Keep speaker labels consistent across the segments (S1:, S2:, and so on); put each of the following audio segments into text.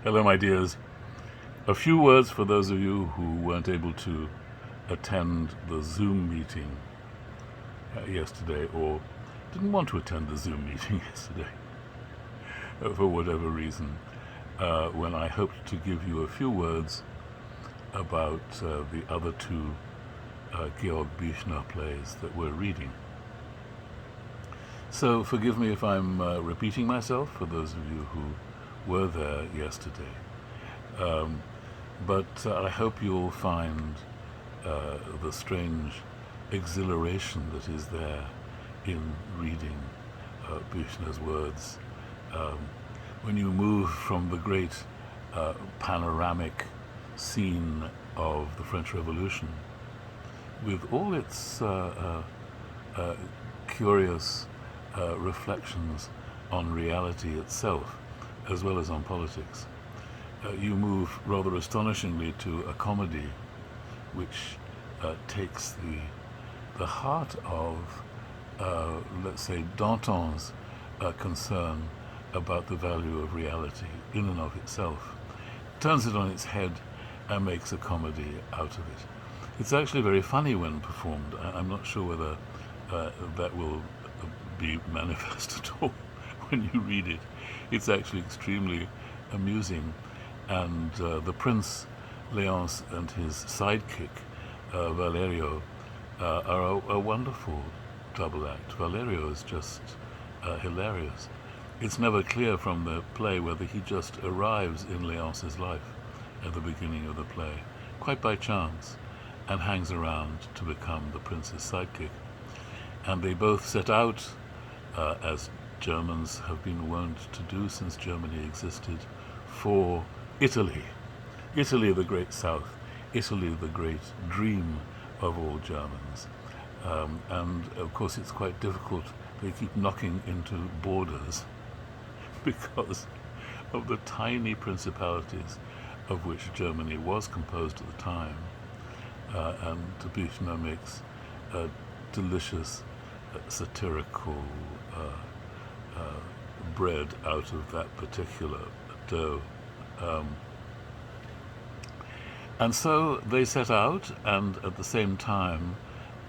S1: Hello, my dears. A few words for those of you who weren't able to attend the Zoom meeting yesterday, or didn't want to attend the Zoom meeting yesterday for whatever reason, when I hoped to give you a few words about the other two Georg Büchner plays that we're reading. So forgive me if I'm repeating myself for those of you who were there yesterday. But I hope you'll find the strange exhilaration that is there in reading Büchner's words. When you move from the great panoramic scene of the French Revolution, with all its curious reflections on reality itself, as well as on politics, you move rather astonishingly to a comedy which takes the heart of, let's say, Danton's concern about the value of reality in and of itself, turns it on its head and makes a comedy out of it. It's actually very funny when performed. I'm not sure whether that will be manifest at all when you read it. It's actually extremely amusing, and the Prince, Léonce, and his sidekick, Valerio, are a wonderful double act. Valerio is just hilarious. It's never clear from the play whether he just arrives in Léonce's life at the beginning of the play, quite by chance, and hangs around to become the prince's sidekick. And they both set out, as Germans have been wont to do since Germany existed, for Italy. Italy, the great South. Italy, the great dream of all Germans. And of course it's quite difficult. They keep knocking into borders because of the tiny principalities of which Germany was composed at the time. And Büchner makes a delicious satirical bread out of that particular dough. And so they set out, and at the same time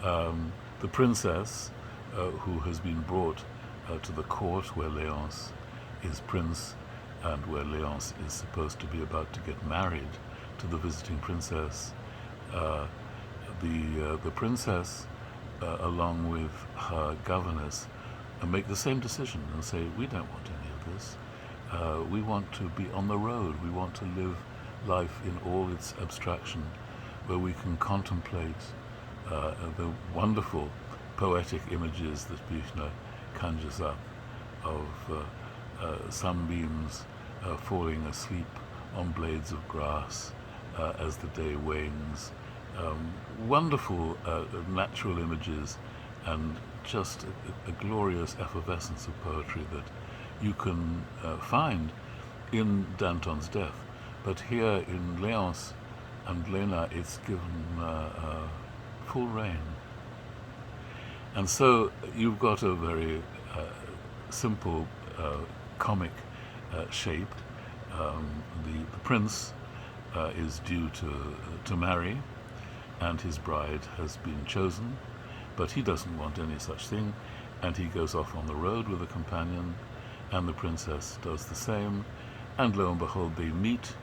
S1: the princess, who has been brought to the court where Léonce is prince and where Léonce is supposed to be about to get married to the visiting princess, the princess, along with her governess, make the same decision and say, we don't want any of this. We want to be on the road. We want to live life in all its abstraction, where we can contemplate the wonderful poetic images that Büchner conjures up of sunbeams falling asleep on blades of grass as the day wanes. Wonderful natural images, and just a glorious effervescence of poetry that you can find in Danton's Death. But here in Léonce and Lena, it's given full rein. And so you've got a very simple comic shape. The prince is due to marry, and his bride has been chosen, but he doesn't want any such thing, and he goes off on the road with a companion, and the princess does the same, and lo and behold, they meet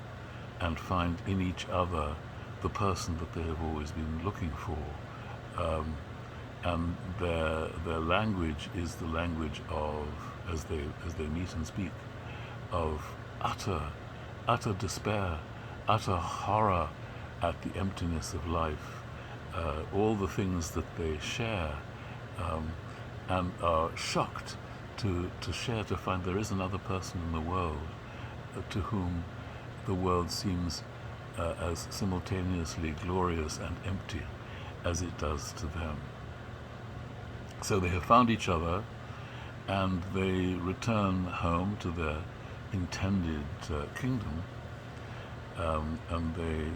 S1: and find in each other the person that they have always been looking for. And their language is the language of, as they meet and speak, of utter despair, utter horror at the emptiness of life, all the things that they share, and are shocked to share, to find there is another person in the world to whom the world seems as simultaneously glorious and empty as it does to them. So they have found each other, and they return home to their intended kingdom, and they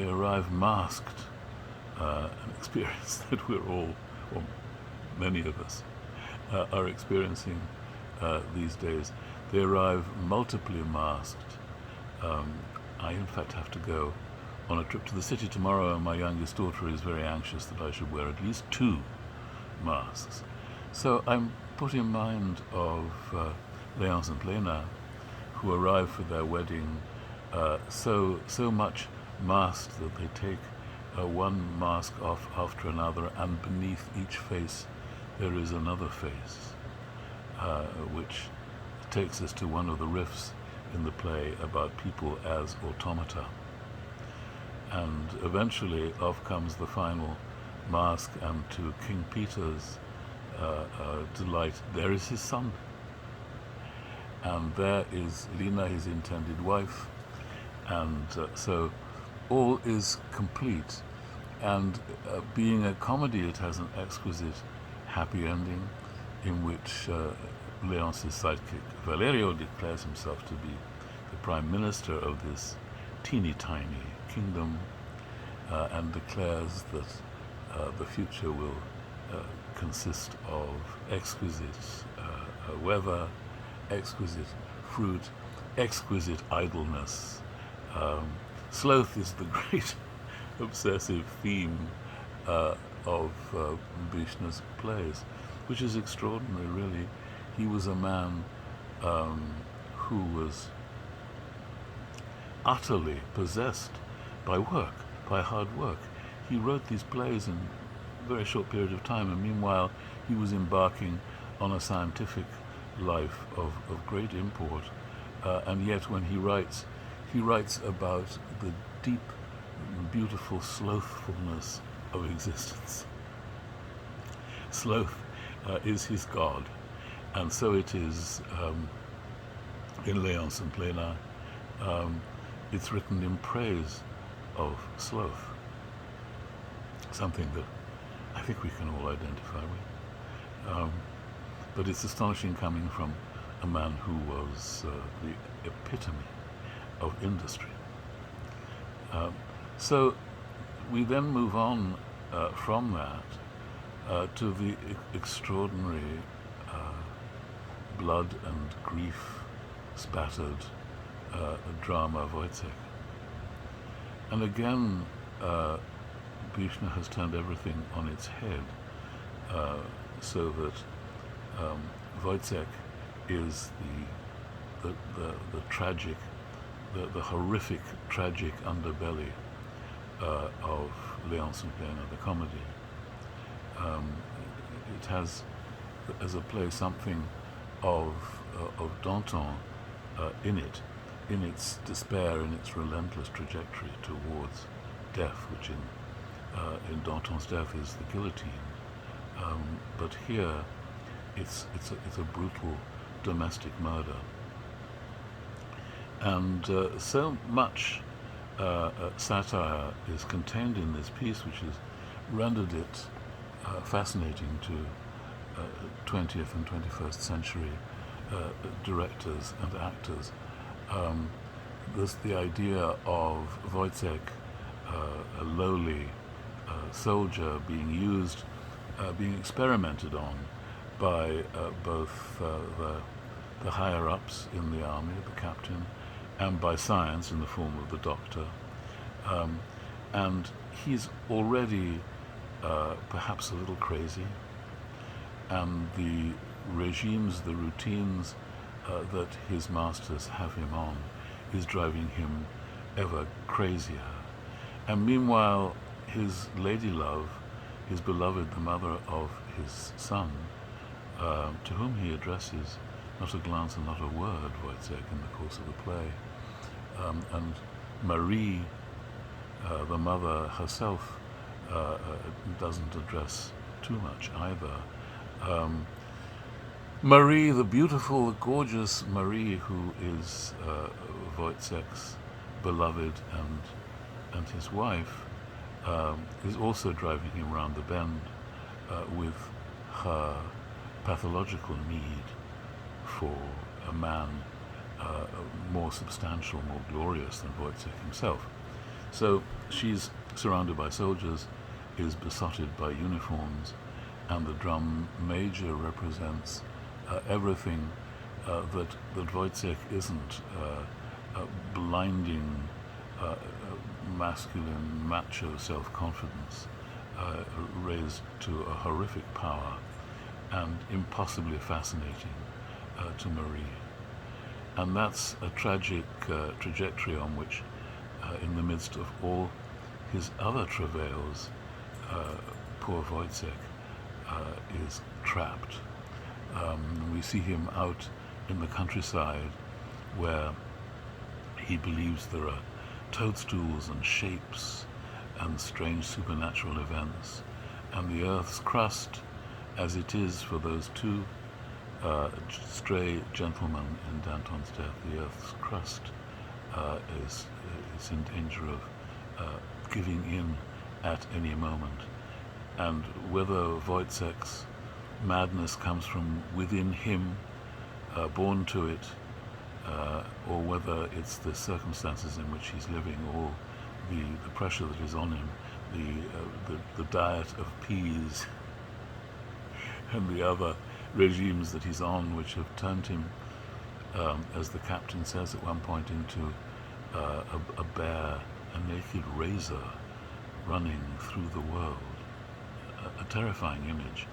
S1: arrive masked, an experience that we're all, or many of us, are experiencing these days. They arrive multiply masked. I in fact have to go on a trip to the city tomorrow, and my youngest daughter is very anxious that I should wear at least 2 masks. So I'm put in mind of Léonce and Lena, who arrive for their wedding so much masked that they take one mask off after another, and beneath each face there is another face, which takes us to one of the riffs in the play about people as automata. And eventually off comes the final mask, and to King Peter's delight, there is his son. And there is Lena, his intended wife, and so all is complete. And being a comedy, it has an exquisite happy ending in which Léonce's sidekick Valerio declares himself to be the prime minister of this teeny-tiny kingdom, and declares that the future will consist of exquisite weather, exquisite fruit, exquisite idleness. Sloth is the great obsessive theme of BUECHNER's plays, which is extraordinary, really. He was a man who was utterly possessed by work, by hard work. He wrote these plays in a very short period of time, and meanwhile he was embarking on a scientific life of great import. And yet when he writes about the deep, beautiful slothfulness of existence. Sloth is his god, and so it is in Léonce and Lena. It's written in praise of sloth, something that I think we can all identify with. But it's astonishing coming from a man who was the epitome of industry. So we then move on from that to the extraordinary blood and grief spattered drama WOYZECK. And again, BUECHNER has turned everything on its head, so that WOYZECK is the tragic, the horrific, tragic underbelly of Léonce and Lena, the comedy. It has, as a play, something of Danton in it, in its despair, in its relentless trajectory towards death, which in Danton's death is the guillotine. But here, it's a brutal domestic murder. And so much satire is contained in this piece, which has rendered it fascinating to 20th and 21st century directors and actors. There's the idea of WOYZECK, a lowly soldier, being used, being experimented on by both the higher-ups in the army, the captain, and by science in the form of the doctor. And he's already perhaps a little crazy, and the regimes, the routines that his masters have him on is driving him ever crazier. And meanwhile, his lady love, his beloved, the mother of his son, to whom he addresses not a glance and not a word, WOYZECK, in the course of the play. And Marie, the mother herself, doesn't address too much either. Marie, the beautiful, gorgeous Marie, who is WOYZECK's beloved and his wife, is also driving him round the bend with her pathological need for a man more substantial, more glorious than WOYZECK himself. So she's surrounded by soldiers, is besotted by uniforms, and the drum major represents everything that Woyzeck isn't a blinding, masculine, macho self-confidence raised to a horrific power and impossibly fascinating to Marie. And that's a tragic trajectory on which, in the midst of all his other travails, poor Woyzeck is trapped. We see him out in the countryside where he believes there are toadstools and shapes and strange supernatural events, and the earth's crust, as it is for those two stray gentlemen in Danton's death, the earth's crust is in danger of giving in at any moment. And whether Woyzeck's madness comes from within him, born to it, or whether it's the circumstances in which he's living, or the pressure that is on him, the diet of peas and the other regimes that he's on, which have turned him, as the captain says at one point, into a bear, a naked razor running through the world. A terrifying image,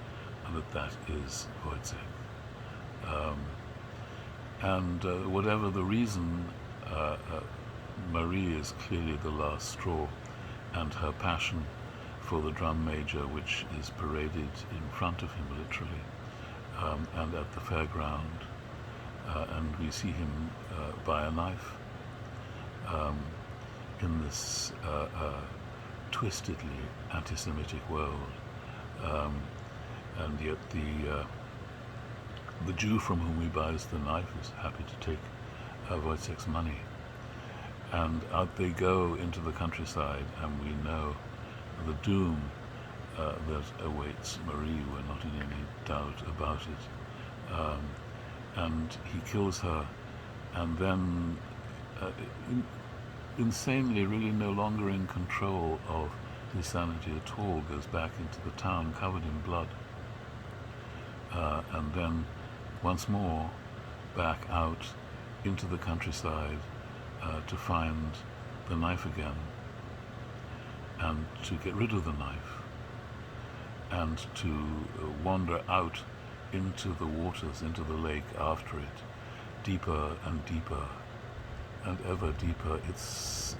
S1: and that is Woyzeck. And whatever the reason, Marie is clearly the last straw, and her passion for the drum major, which is paraded in front of him literally, and at the fairground, and we see him buy a knife in this twistedly anti-Semitic world, and yet the Jew from whom he buys the knife is happy to take Woyzeck's money. And out they go into the countryside, and we know the doom that awaits Marie. We're not in any doubt about it. And he kills her, and then insanely, really no longer in control of his sanity at all, goes back into the town covered in blood, and then once more back out into the countryside to find the knife again, and to get rid of the knife, and to wander out into the waters, into the lake after it, deeper and deeper and ever deeper. It's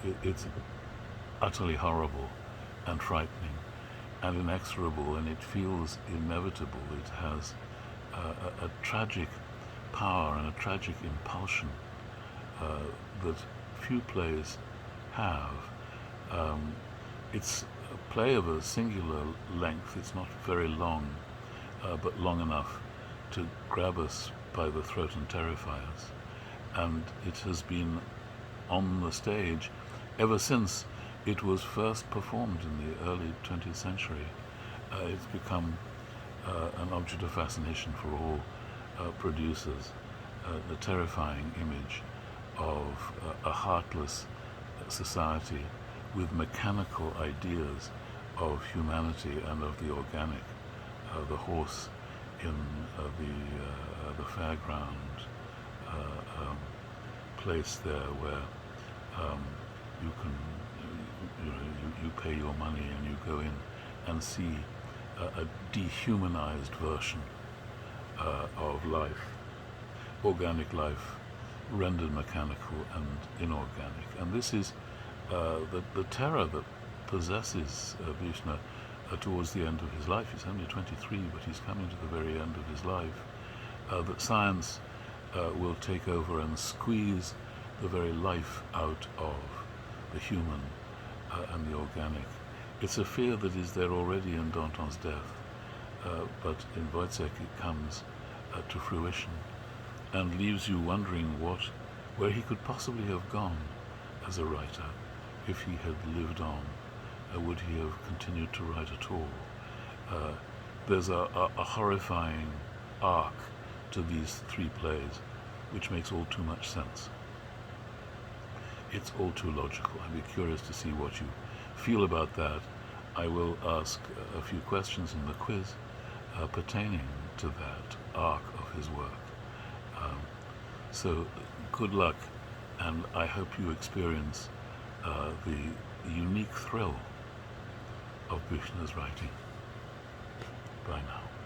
S1: utterly horrible and frightening and inexorable, and it feels inevitable. It has a tragic power and a tragic impulsion that few plays have. It's a play of a singular length. It's not very long, but long enough to grab us by the throat and terrify us. And it has been on the stage ever since it was first performed in the early 20th century. It's become an object of fascination for all producers. The terrifying image of a heartless society with mechanical ideas of humanity and of the organic. The horse in the fairground place there, where you pay your money and you go in and see a dehumanized version of life, organic life rendered mechanical and inorganic. And this is the terror that possesses BUECHNER towards the end of his life. He's only 23, but he's coming to the very end of his life, that science will take over and squeeze the very life out of the human and the organic. It's a fear that is there already in Danton's death, but in Woyzeck it comes to fruition and leaves you wondering where he could possibly have gone as a writer if he had lived on. Would he have continued to write at all? There's a horrifying arc to these three plays, which makes all too much sense. It's all too logical. I'd be curious to see what you feel about that. I will ask a few questions in the quiz pertaining to that arc of his work. So good luck, and I hope you experience the unique thrill of Büchner's writing. Bye now.